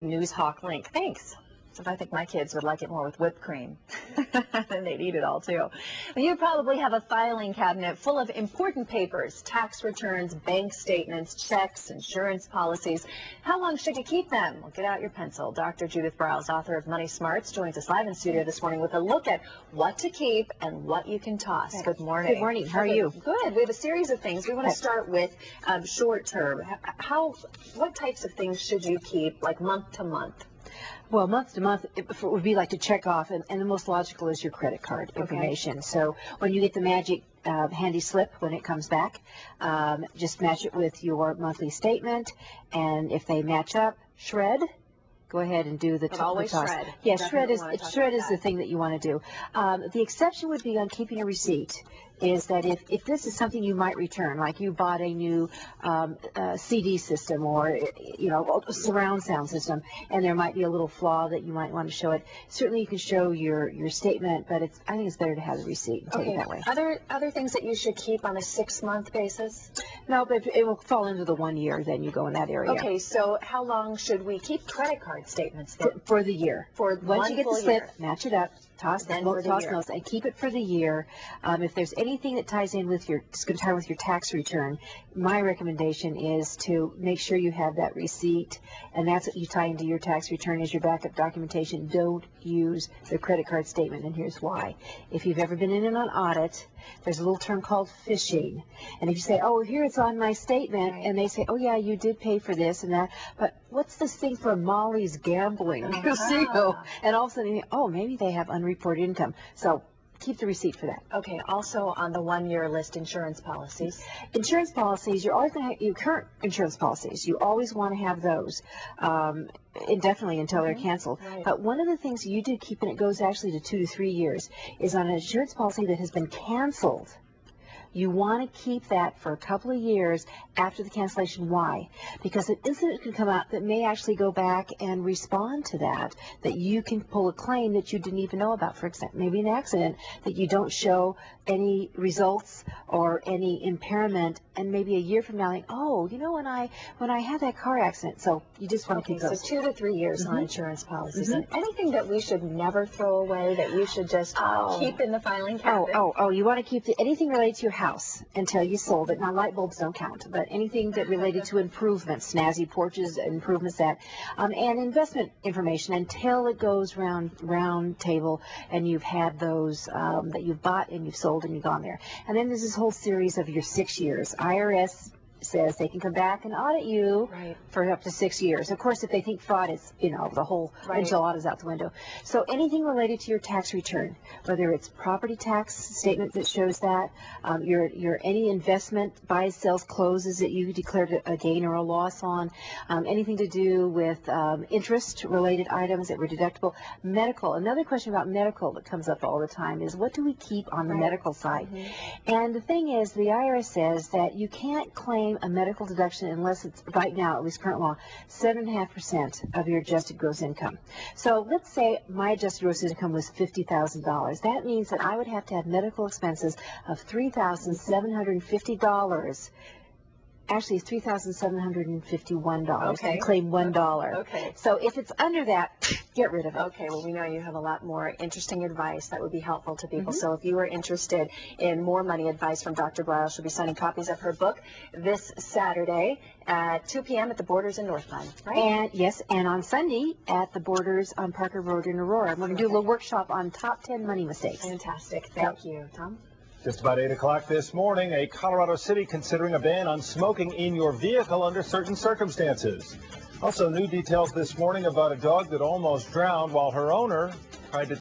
News Hawk link. Thanks. I think my kids would like it more with whipped cream. And they'd eat it all too. You probably have a filing cabinet full of important papers, tax returns, bank statements, checks, insurance policies. How long should you keep them? Well, get out your pencil. Dr. Judith Browse, author of Money Smarts, joins us live in studio this morning with a look at what to keep and what you can toss. Okay. Good morning. Good morning. How are you? Good. We have a series of things. We want to start with short term. What types of things should you keep, like month to month? Well, month to month, it would be like to check off, and the most logical is your credit card information. Okay. So when you get the magic handy slip when it comes back, just match it with your monthly statement, and if they match up, shred. Go ahead and do the toss. Shred. Yes, shred is the thing that you want to do. The exception would be on keeping a receipt. Is that if this is something you might return, like you bought a new CD system or a surround sound system, and there might be a little flaw that you might want to show it. Certainly, you can show your statement, but I think it's better to have the receipt and take it that way. Other things that you should keep on a 6-month basis? No, but it will fall into the 1 year. Then you go in that area. Okay, so how long should we keep credit card statements then? For the year. Once you get the slip, match it up. Toss those and keep it for the year. If there's anything that ties in with your tax return, my recommendation is to make sure you have that receipt, and that's what you tie into your tax return as your backup documentation. Don't use the credit card statement, and here's why. If you've ever been in an audit, there's a little term called phishing, and if you say, oh, here it's on my statement, and they say, oh yeah, you did pay for this and that, but what's this thing for Molly's gambling casino? And all of a sudden you think, oh, maybe they have unreported income. So keep the receipt for that. Okay. Also on the 1-year list, insurance policies. Insurance policies, you're always going to have your current insurance policies. You always want to have those indefinitely until they're canceled. Right. But one of the things you do keep, and it goes actually to 2 to 3 years, is on an insurance policy that has been canceled. You want to keep that for a couple of years after the cancellation. Why? Because an incident can come out that may actually go back and respond to that you can pull a claim that you didn't even know about. For example, maybe an accident that you don't show any results or any impairment, and maybe a year from now, like, oh, when I had that car accident. So you just want to keep those. So 2 to 3 years on insurance policies. And anything that we should never throw away, that you should just keep in the filing cabinet. You want to keep anything related to your house until you sold it. Now, light bulbs don't count, but anything that related to improvements, snazzy porches, improvements and investment information until it goes round table and you've had those that you've bought and you've sold and you've gone there. And then there's this whole series of your 6 years. IRS says they can come back and audit you for up to 6 years. Of course, if they think fraud is, the whole enchilada is out the window. So anything related to your tax return, whether it's property tax statement that shows that, your any investment, buys, sells, closes that you declared a gain or a loss on, anything to do with interest-related items that were deductible, medical. Another question about medical that comes up all the time is, what do we keep on the medical side? And the thing is, the IRS says that you can't claim a medical deduction unless it's, right now, at least current law, 7.5% of your adjusted gross income. So let's say my adjusted gross income was $50,000. That means that I would have to have medical expenses of $3,750. Actually, it's $3,751 and claim $1. Okay. So if it's under that, get rid of it. Okay. Well, we know you have a lot more interesting advice that would be helpful to people. So if you are interested in more money advice from Dr. Browse, she'll be signing copies of her book this Saturday at 2 p.m. at the Borders in Northland, right? And yes, and on Sunday at the Borders on Parker Road in Aurora. I'm going to do a little workshop on top 10 money mistakes. Fantastic. Thank you, Tom. Just about 8 o'clock this morning, a Colorado city considering a ban on smoking in your vehicle under certain circumstances. Also, new details this morning about a dog that almost drowned while her owner tried to